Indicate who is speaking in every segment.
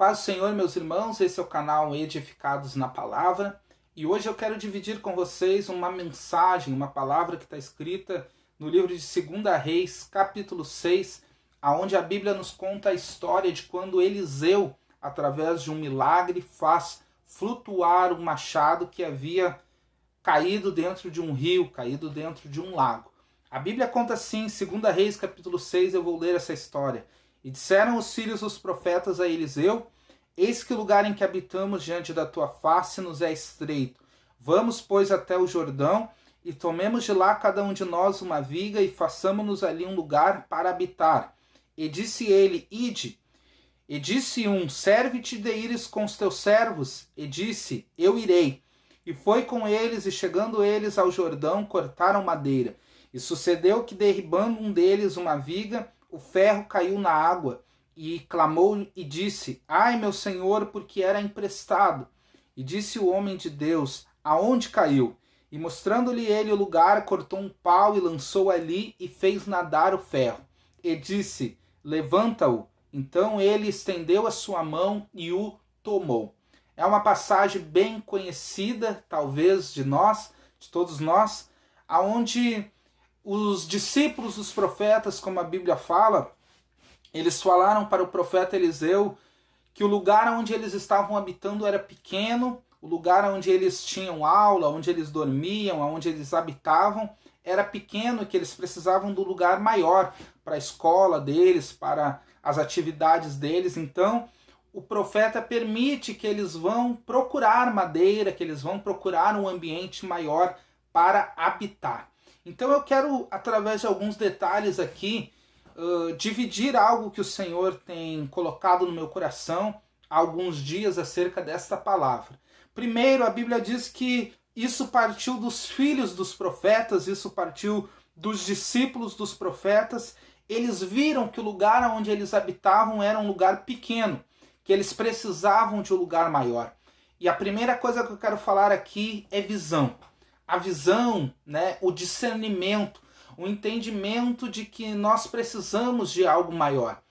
Speaker 1: Paz do Senhor, meus irmãos, esse é o canal Edificados na Palavra e hoje eu quero dividir com vocês uma mensagem, uma palavra que está escrita no livro de 2 Reis, capítulo 6, onde a Bíblia nos conta a história de quando Eliseu, através de um milagre, faz flutuar um machado que havia caído dentro de um rio, caído dentro de um lago. A Bíblia conta assim, em 2 Reis, capítulo 6, eu vou ler essa história. E disseram os filhos dos profetas a Eliseu: eis que o lugar em que habitamos diante da tua face nos é estreito. Vamos, pois, até o Jordão, e tomemos de lá cada um de nós uma viga, e façamos-nos ali um lugar para habitar. E disse ele: ide. E disse um: serve-te de ires com os teus servos. E disse: eu irei. E foi com eles, e chegando eles ao Jordão, cortaram madeira. E sucedeu que, derribando um deles uma viga, o ferro caiu na água, e clamou e disse: ai, meu senhor, porque era emprestado. E disse o homem de Deus: aonde caiu? E mostrando-lhe ele o lugar, cortou um pau e lançou ali, e fez nadar o ferro. E disse: levanta-o. Então ele estendeu a sua mão e o tomou. É uma passagem bem conhecida, talvez, de todos nós, aonde os discípulos dos profetas, como a Bíblia fala, eles falaram para o profeta Eliseu que o lugar onde eles estavam habitando era pequeno, o lugar onde eles tinham aula, onde eles dormiam, onde eles habitavam, era pequeno e que eles precisavam do lugar maior para a escola deles, para as atividades deles. Então, o profeta permite que eles vão procurar madeira, que eles vão procurar um ambiente maior para habitar. Então eu quero, através de alguns detalhes aqui, dividir algo que o Senhor tem colocado no meu coração há alguns dias acerca desta palavra. Primeiro, a Bíblia diz que isso partiu dos filhos dos profetas, isso partiu dos discípulos dos profetas. Eles viram que o lugar onde eles habitavam era um lugar pequeno, que eles precisavam de um lugar maior. E a primeira coisa que eu quero falar aqui é visão. A visão, né, o discernimento, o entendimento de que nós precisamos de algo maior.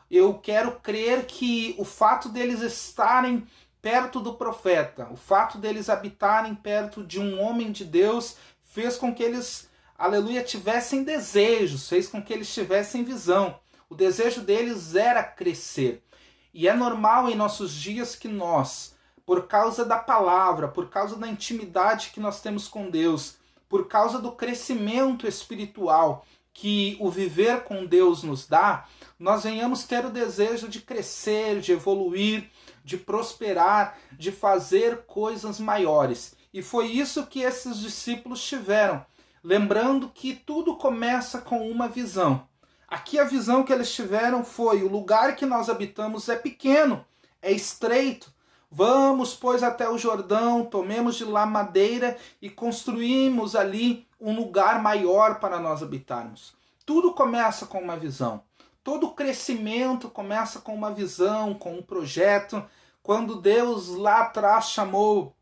Speaker 1: Eu quero crer que o fato deles estarem perto do profeta, o fato deles habitarem perto de um homem de Deus, fez com que eles, aleluia, tivessem desejos, fez com que eles tivessem visão. O desejo deles era crescer. E é normal em nossos dias que nós, por causa da palavra, por causa da intimidade que nós temos com Deus, por causa do crescimento espiritual que o viver com Deus nos dá, nós venhamos ter o desejo de crescer, de evoluir, de prosperar, de fazer coisas maiores. E foi isso que esses discípulos tiveram, lembrando que tudo começa com uma visão. Aqui a visão que eles tiveram foi: o lugar que nós habitamos é pequeno, é estreito. Vamos, pois, até o Jordão, tomemos de lá madeira e construímos ali um lugar maior para nós habitarmos. Tudo começa com uma visão. Todo crescimento começa com uma visão, com um projeto. Quando Deus lá atrás chamou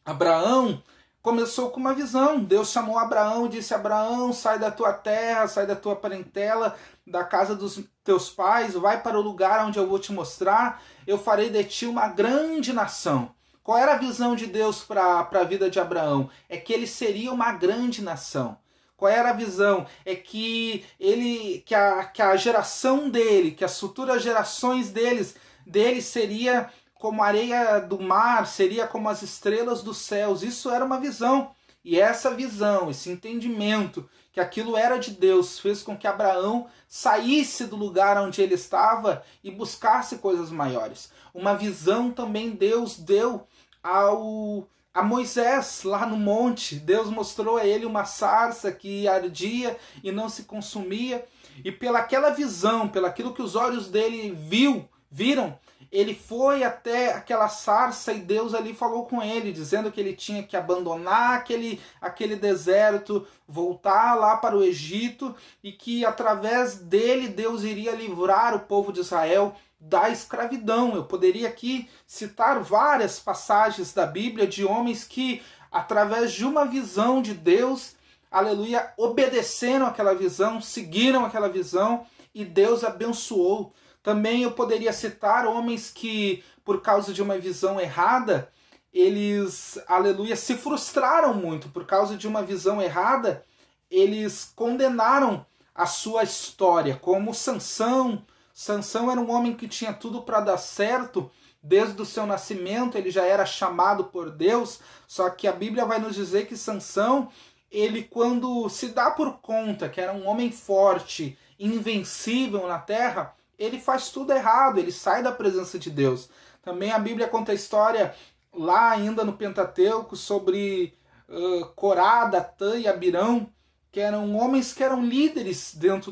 Speaker 1: Abraão, começou com uma visão. Deus chamou Abraão e disse: Abraão, sai da tua terra, sai da tua parentela, da casa dos teus pais, vai para o lugar onde eu vou te mostrar, eu farei de ti uma grande nação. Qual era a visão de Deus para a vida de Abraão? É que ele seria uma grande nação. Qual era a visão? É que a geração dele, que as futuras gerações dele seria como a areia do mar, seria como as estrelas dos céus. Isso era uma visão. E essa visão, esse entendimento que aquilo era de Deus, fez com que Abraão saísse do lugar onde ele estava e buscasse coisas maiores. Uma visão também Deus deu a Moisés lá no monte. Deus mostrou a ele uma sarça que ardia e não se consumia. E pelaquela visão, pelaquilo que os olhos dele viram, ele foi até aquela sarça e Deus ali falou com ele, dizendo que ele tinha que abandonar aquele deserto, voltar lá para o Egito e que através dele Deus iria livrar o povo de Israel da escravidão. Eu poderia aqui citar várias passagens da Bíblia de homens que, através de uma visão de Deus, aleluia, obedeceram aquela visão, seguiram aquela visão e Deus abençoou. Também eu poderia citar homens que, por causa de uma visão errada, eles, aleluia, se frustraram muito. Por causa de uma visão errada, eles condenaram a sua história, como Sansão. Sansão era um homem que tinha tudo para dar certo. Desde o seu nascimento ele já era chamado por Deus, só que a Bíblia vai nos dizer que Sansão, ele quando se dá por conta que era um homem forte, invencível na terra, ele faz tudo errado, ele sai da presença de Deus. Também a Bíblia conta a história lá ainda no Pentateuco sobre Corá, Datã e Abirão, que eram homens que eram líderes dentro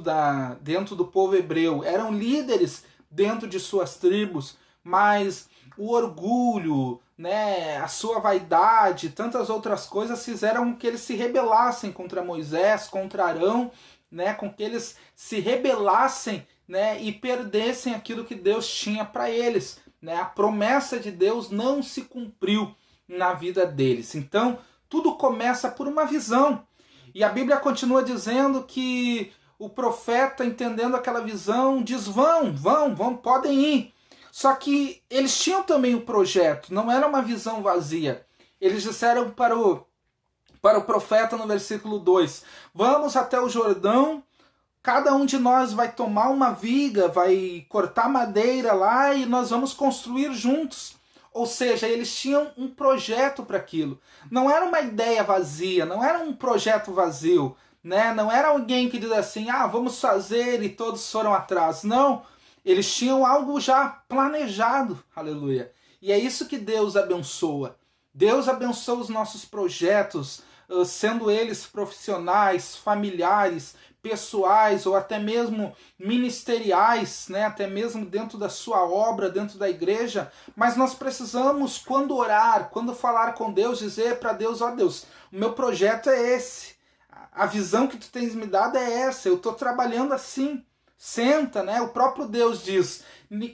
Speaker 1: do povo hebreu, eram líderes dentro de suas tribos, mas o orgulho, né, a sua vaidade, tantas outras coisas fizeram com que eles se rebelassem contra Moisés, contra Arão, né, com que eles se rebelassem, né, e perdessem aquilo que Deus tinha para eles. Né? A promessa de Deus não se cumpriu na vida deles. Então, tudo começa por uma visão. E a Bíblia continua dizendo que o profeta, entendendo aquela visão, diz: vão, podem ir. Só que eles tinham também um projeto, não era uma visão vazia. Eles disseram para o profeta no versículo 2: vamos até o Jordão, cada um de nós vai tomar uma viga, vai cortar madeira lá e nós vamos construir juntos. Ou seja, eles tinham um projeto para aquilo. Não era uma ideia vazia, não era um projeto vazio, né? Não era alguém que diz assim: vamos fazer e todos foram atrás. Não, eles tinham algo já planejado, aleluia. E é isso que Deus abençoa. Deus abençoa os nossos projetos, sendo eles profissionais, familiares, pessoais ou até mesmo ministeriais, né? Até mesmo dentro da sua obra, dentro da igreja. Mas nós precisamos, quando orar, quando falar com Deus, dizer para Deus: ó Deus, o meu projeto é esse, a visão que tu tens me dado é essa, eu estou trabalhando assim. Senta, né? O próprio Deus diz: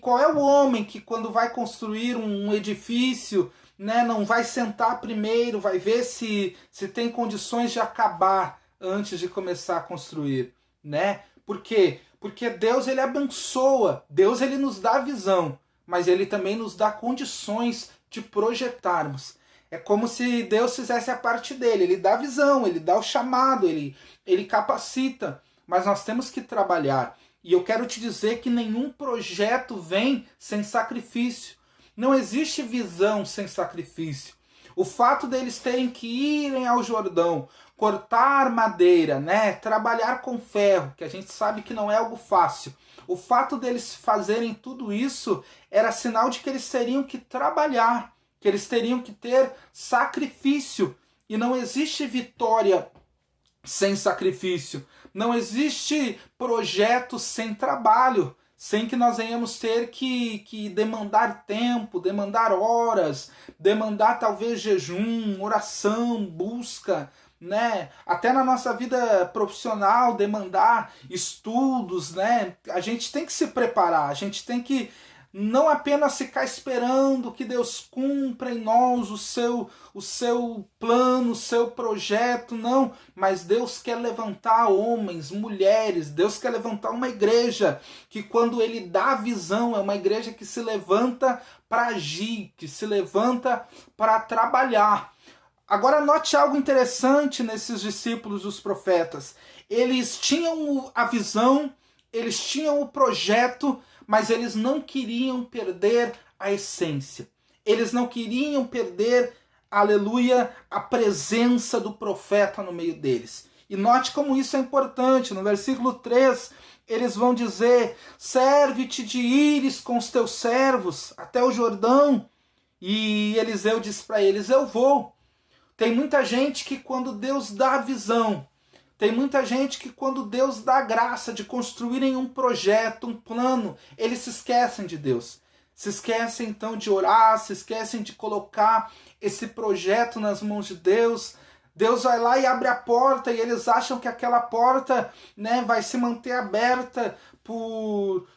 Speaker 1: qual é o homem que quando vai construir um edifício, né, não vai sentar primeiro, vai ver se tem condições de acabar antes de começar a construir, né? Por quê? Porque Deus, ele abençoa, Deus, ele nos dá visão, mas ele também nos dá condições de projetarmos. É como se Deus fizesse a parte dele, ele dá visão, ele dá o chamado, ele capacita, mas nós temos que trabalhar. E eu quero te dizer que nenhum projeto vem sem sacrifício. Não existe visão sem sacrifício. O fato deles terem que irem ao Jordão, cortar madeira, né, trabalhar com ferro, que a gente sabe que não é algo fácil. O fato deles fazerem tudo isso era sinal de que eles teriam que trabalhar, que eles teriam que ter sacrifício. E não existe vitória sem sacrifício. Não existe projeto sem trabalho, sem que nós venhamos ter que demandar tempo, demandar horas, demandar talvez jejum, oração, busca, né? Até na nossa vida profissional, demandar estudos, né? A gente tem que se preparar, a gente tem que não apenas ficar esperando que Deus cumpra em nós o seu plano, o seu projeto, não. Mas Deus quer levantar homens, mulheres, Deus quer levantar uma igreja que quando Ele dá visão, é uma igreja que se levanta para agir, que se levanta para trabalhar. Agora note algo interessante nesses discípulos dos profetas. Eles tinham a visão, eles tinham o projeto, mas eles não queriam perder a essência. Eles não queriam perder, aleluia, a presença do profeta no meio deles. E note como isso é importante. No versículo 3, eles vão dizer: serve-te de ires com os teus servos até o Jordão. E Eliseu diz para eles: eu vou. Tem muita gente que quando Deus dá a visão, tem muita gente que quando Deus dá a graça de construírem um projeto, um plano, eles se esquecem de Deus. Se esquecem então de orar, se esquecem de colocar esse projeto nas mãos de Deus. Deus vai lá e abre a porta e eles acham que aquela porta, né, vai se manter aberta por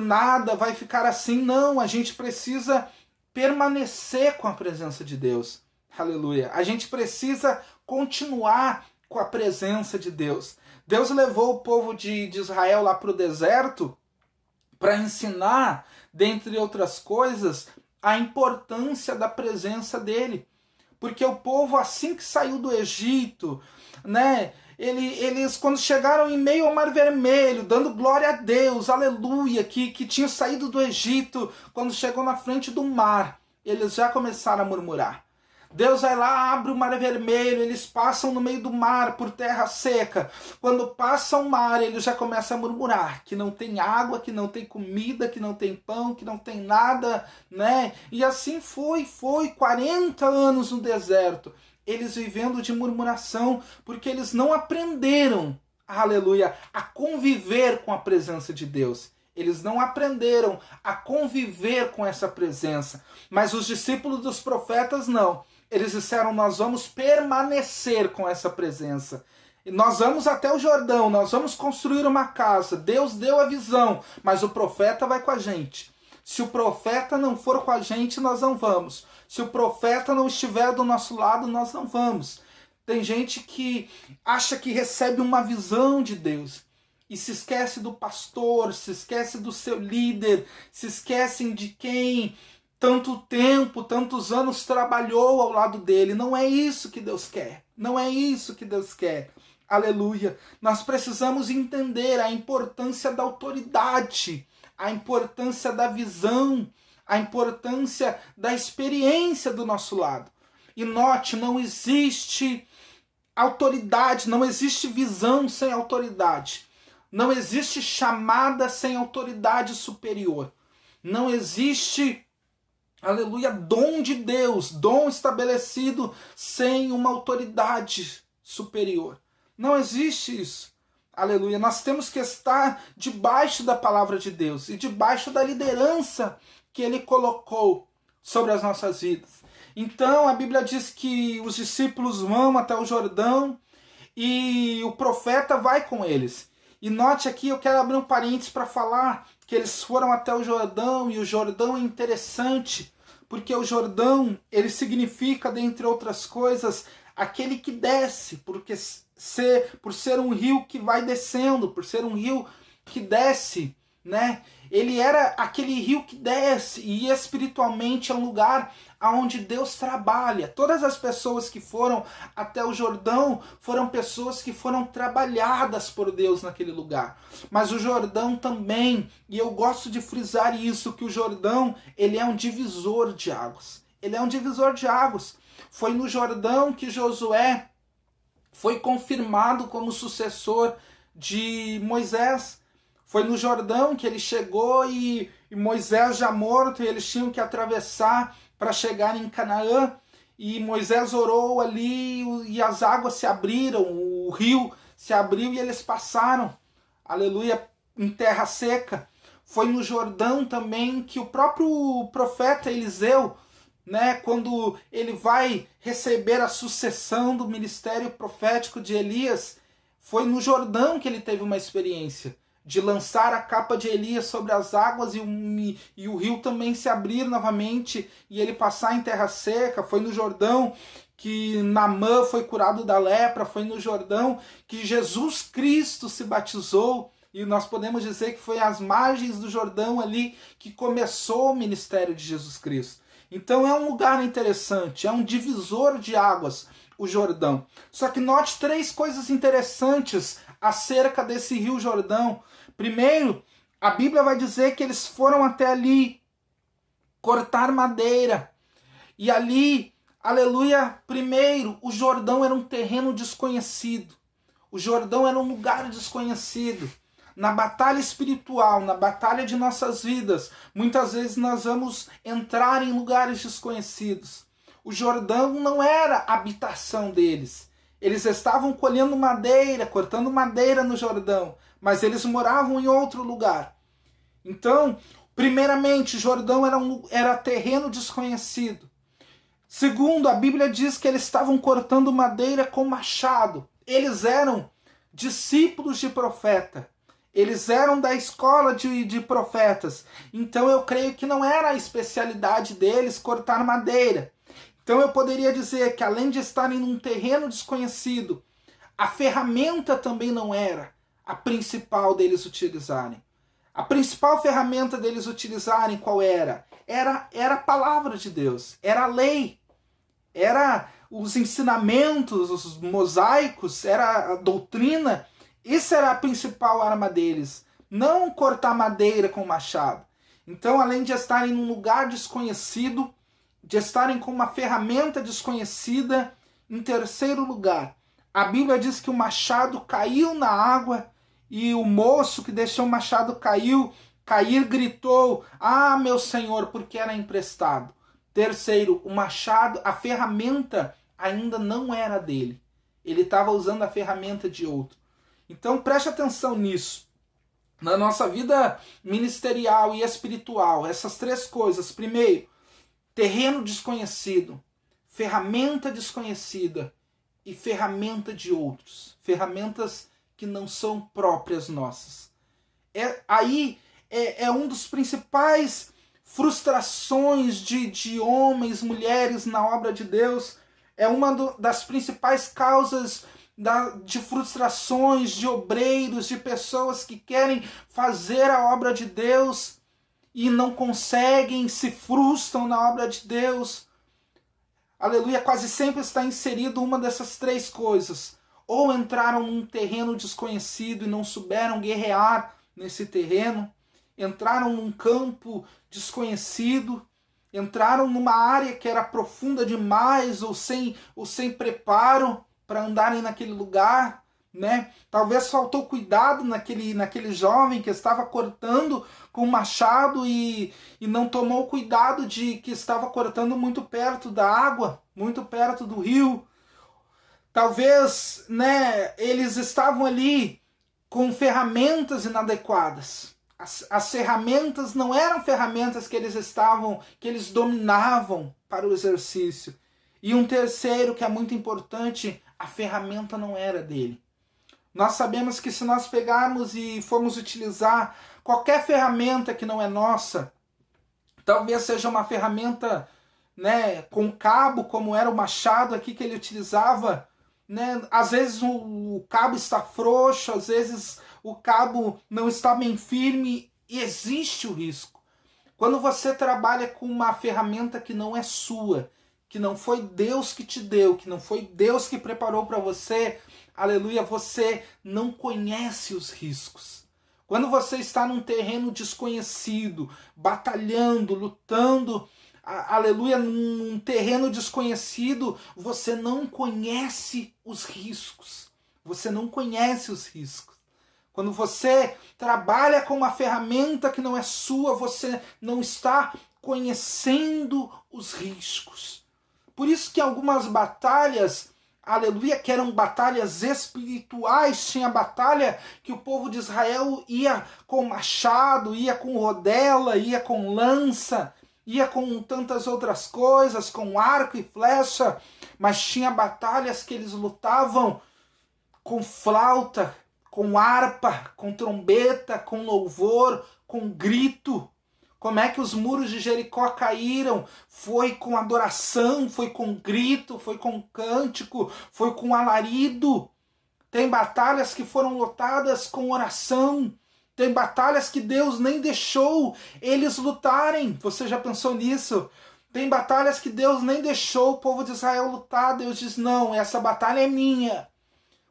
Speaker 1: nada, vai ficar assim. Não, a gente precisa permanecer com a presença de Deus. Aleluia. A gente precisa continuar com a presença de Deus. Deus levou o povo de Israel lá para o deserto para ensinar, dentre outras coisas, a importância da presença dele. Porque o povo, assim que saiu do Egito, né, eles quando chegaram em meio ao Mar Vermelho, dando glória a Deus, aleluia, que tinham saído do Egito, quando chegou na frente do mar, eles já começaram a murmurar. Deus vai lá, abre o Mar Vermelho, eles passam no meio do mar, por terra seca. Quando passam o mar, eles já começam a murmurar que não tem água, que não tem comida, que não tem pão, que não tem nada, né? E assim foi 40 anos no deserto, eles vivendo de murmuração, porque eles não aprenderam, aleluia, a conviver com a presença de Deus. Eles não aprenderam a conviver com essa presença. Mas os discípulos dos profetas não. Eles disseram, nós vamos permanecer com essa presença. E nós vamos até o Jordão, nós vamos construir uma casa. Deus deu a visão, mas o profeta vai com a gente. Se o profeta não for com a gente, nós não vamos. Se o profeta não estiver do nosso lado, nós não vamos. Tem gente que acha que recebe uma visão de Deus e se esquece do pastor, se esquece do seu líder, se esquecem de quem tanto tempo, tantos anos trabalhou ao lado dele. Não é isso que Deus quer. Não é isso que Deus quer. Aleluia. Nós precisamos entender a importância da autoridade, a importância da visão, a importância da experiência do nosso lado. E note, não existe autoridade, não existe visão sem autoridade. Não existe chamada sem autoridade superior. Não existe, aleluia, dom de Deus, dom estabelecido sem uma autoridade superior. Não existe isso. Aleluia. Nós temos que estar debaixo da palavra de Deus e debaixo da liderança que Ele colocou sobre as nossas vidas. Então a Bíblia diz que os discípulos vão até o Jordão e o profeta vai com eles. E note aqui, eu quero abrir um parênteses para falar que eles foram até o Jordão, e o Jordão é interessante, porque o Jordão, ele significa, dentre outras coisas, aquele que desce, por ser um rio que vai descendo, por ser um rio que desce, né? Ele era aquele rio que desce, e espiritualmente é um lugar onde Deus trabalha. Todas as pessoas que foram até o Jordão foram pessoas que foram trabalhadas por Deus naquele lugar. Mas o Jordão também, e eu gosto de frisar isso, que o Jordão, ele é um divisor de águas. Ele é um divisor de águas. Foi no Jordão que Josué foi confirmado como sucessor de Moisés. Foi no Jordão que ele chegou e Moisés já morto, e eles tinham que atravessar para chegar em Canaã. E Moisés orou ali e as águas se abriram, o rio se abriu e eles passaram, aleluia, em terra seca. Foi no Jordão também que o próprio profeta Eliseu, né, quando ele vai receber a sucessão do ministério profético de Elias, foi no Jordão que ele teve uma experiência de lançar a capa de Elias sobre as águas e o rio também se abrir novamente e ele passar em terra seca. Foi no Jordão que Naamã foi curado da lepra, foi no Jordão que Jesus Cristo se batizou, e nós podemos dizer que foi às margens do Jordão ali que começou o ministério de Jesus Cristo. Então é um lugar interessante, é um divisor de águas, o Jordão. Só que note 3 coisas interessantes acerca desse rio Jordão. Primeiro, a Bíblia vai dizer que eles foram até ali cortar madeira. E ali, aleluia, primeiro, o Jordão era um terreno desconhecido. O Jordão era um lugar desconhecido. Na batalha espiritual, na batalha de nossas vidas, muitas vezes nós vamos entrar em lugares desconhecidos. O Jordão não era a habitação deles. Eles estavam colhendo madeira, cortando madeira no Jordão, mas eles moravam em outro lugar. Então, primeiramente, o Jordão era terreno desconhecido. Segundo, a Bíblia diz que eles estavam cortando madeira com machado. Eles eram discípulos de profeta. Eles eram da escola de profetas. Então eu creio que não era a especialidade deles cortar madeira. Então eu poderia dizer que, além de estarem num terreno desconhecido, a ferramenta também não era a principal deles utilizarem. A principal ferramenta deles utilizarem qual era? Era a palavra de Deus, era a lei, era os ensinamentos, os mosaicos, era a doutrina. Isso era a principal arma deles, não cortar madeira com machado. Então, além de estarem num lugar desconhecido, de estarem com uma ferramenta desconhecida, em terceiro lugar, a Bíblia diz que o machado caiu na água e o moço que deixou o machado cair gritou: "Ah, meu senhor", porque era emprestado. Terceiro, o machado, a ferramenta ainda não era dele. Ele estava usando a ferramenta de outro. Então preste atenção nisso. Na nossa vida ministerial e espiritual, essas três coisas. Primeiro, terreno desconhecido, ferramenta desconhecida e ferramenta de outros. Ferramentas que não são próprias nossas. É um dos principais frustrações de homens, mulheres na obra de Deus. É uma das principais causas de frustrações de obreiros, de pessoas que querem fazer a obra de Deus e não conseguem, se frustram na obra de Deus. Aleluia, quase sempre está inserido uma dessas três coisas. Ou entraram num terreno desconhecido e não souberam guerrear nesse terreno, entraram num campo desconhecido, entraram numa área que era profunda demais ou sem preparo para andarem naquele lugar, né? Talvez faltou cuidado naquele jovem que estava cortando com o machado e não tomou cuidado de que estava cortando muito perto da água, muito perto do rio. Talvez, né, eles estavam ali com ferramentas inadequadas. As ferramentas não eram ferramentas que eles dominavam para o exercício. E um terceiro que é muito importante, a ferramenta não era dele. Nós sabemos que se nós pegarmos e formos utilizar qualquer ferramenta que não é nossa, talvez seja uma ferramenta, né, com cabo, como era o machado aqui que ele utilizava, né? Às vezes o cabo está frouxo, às vezes o cabo não está bem firme e existe o risco. Quando você trabalha com uma ferramenta que não é sua, que não foi Deus que te deu, que não foi Deus que preparou para você, aleluia, você não conhece os riscos. Quando você está num terreno desconhecido, batalhando, lutando, aleluia, num terreno desconhecido, você não conhece os riscos. Você não conhece os riscos. Quando você trabalha com uma ferramenta que não é sua, você não está conhecendo os riscos. Por isso que algumas batalhas, aleluia, que eram batalhas espirituais, tinha batalha que o povo de Israel ia com machado, ia com rodela, ia com lança, ia com tantas outras coisas, com arco e flecha, mas tinha batalhas que eles lutavam com flauta, com harpa, com trombeta, com louvor, com grito. Como é que os muros de Jericó caíram? Foi com adoração, foi com grito, foi com cântico, foi com alarido. Tem batalhas que foram lutadas com oração. Tem batalhas que Deus nem deixou eles lutarem. Você já pensou nisso? Tem batalhas que Deus nem deixou o povo de Israel lutar. Deus diz: não, essa batalha é minha.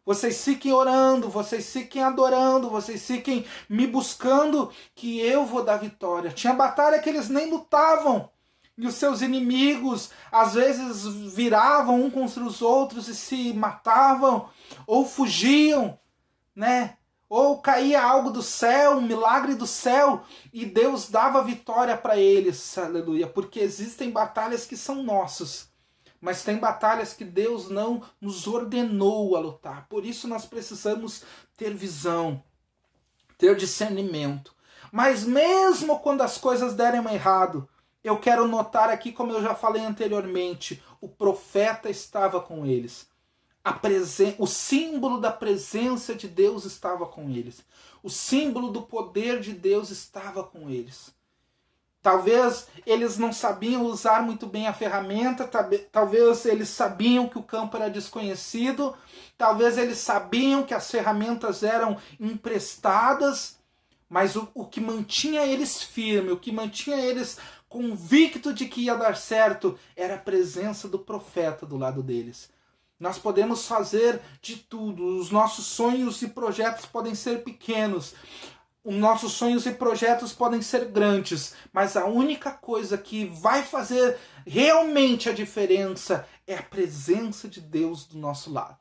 Speaker 1: Vocês fiquem orando, vocês fiquem adorando, vocês fiquem me buscando, que eu vou dar vitória. Tinha batalha que eles nem lutavam. E os seus inimigos, às vezes, viravam um contra os outros e se matavam, ou fugiam, né? Ou caía algo do céu, um milagre do céu, e Deus dava vitória para eles, aleluia. Porque existem batalhas que são nossas. Mas tem batalhas que Deus não nos ordenou a lutar. Por isso nós precisamos ter visão, ter discernimento. Mas mesmo quando as coisas derem errado, eu quero notar aqui, como eu já falei anteriormente, o profeta estava com eles. O símbolo da presença de Deus estava com eles. O símbolo do poder de Deus estava com eles. Talvez eles não sabiam usar muito bem a ferramenta, talvez eles sabiam que o campo era desconhecido, talvez eles sabiam que as ferramentas eram emprestadas, Mas o que mantinha eles firmes, o que mantinha eles convictos de que ia dar certo, era a presença do profeta do lado deles. Nós podemos fazer de tudo, os nossos sonhos e projetos podem ser pequenos, os nossos sonhos e projetos podem ser grandes, mas a única coisa que vai fazer realmente a diferença é a presença de Deus do nosso lado.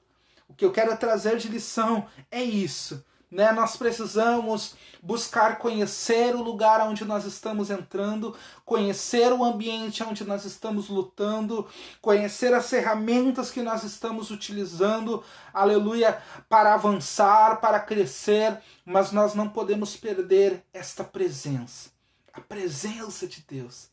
Speaker 1: O que eu quero trazer de lição é isso. Nós precisamos buscar conhecer o lugar onde nós estamos entrando, conhecer o ambiente onde nós estamos lutando, conhecer as ferramentas que nós estamos utilizando, aleluia, para avançar, para crescer, mas nós não podemos perder esta presença, a presença de Deus,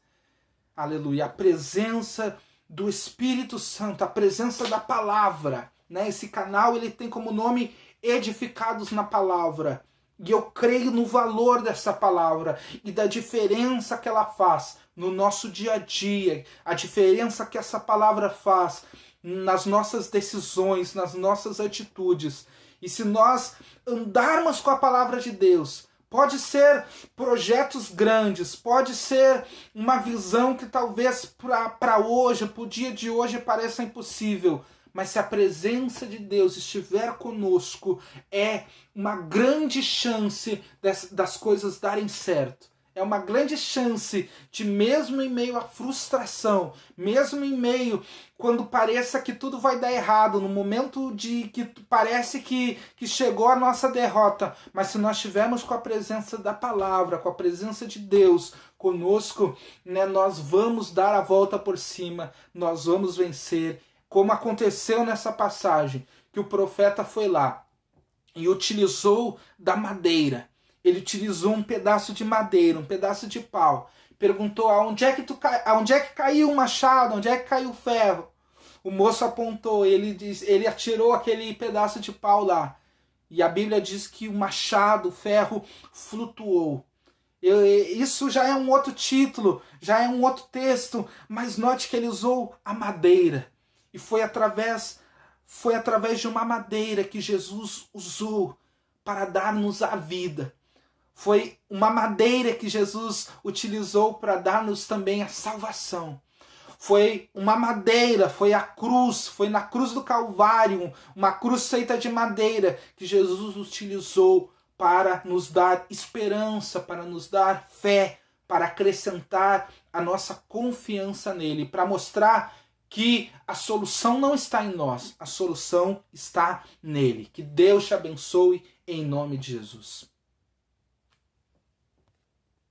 Speaker 1: aleluia, a presença do Espírito Santo, a presença da palavra. Esse canal ele tem como nome Edificados na Palavra. E eu creio no valor dessa palavra e da diferença que ela faz no nosso dia a dia, a diferença que essa palavra faz nas nossas decisões, nas nossas atitudes. E se nós andarmos com a palavra de Deus, pode ser projetos grandes, pode ser uma visão que talvez para hoje, para o dia de hoje pareça impossível, mas se a presença de Deus estiver conosco, é uma grande chance das coisas darem certo. É uma grande chance de, mesmo em meio à frustração, mesmo em meio quando pareça que tudo vai dar errado, no momento de que parece que chegou a nossa derrota, mas se nós estivermos com a presença da palavra, com a presença de Deus conosco, nós vamos dar a volta por cima, nós vamos vencer, como aconteceu nessa passagem, que o profeta foi lá e utilizou da madeira. Ele utilizou um pedaço de madeira, um pedaço de pau. Perguntou, aonde é que caiu o machado? Onde é que caiu o ferro? O moço apontou, ele atirou aquele pedaço de pau lá. E a Bíblia diz que o machado, o ferro, flutuou. Isso já é um outro título, já é um outro texto, mas note que ele usou a madeira. E foi através de uma madeira que Jesus usou para dar-nos a vida. Foi uma madeira que Jesus utilizou para dar-nos também a salvação. Foi uma madeira, foi a cruz, foi na cruz do Calvário, uma cruz feita de madeira que Jesus utilizou para nos dar esperança, para nos dar fé, para acrescentar a nossa confiança nele, para mostrar que a solução não está em nós, a solução está nele. Que Deus te abençoe em nome de Jesus.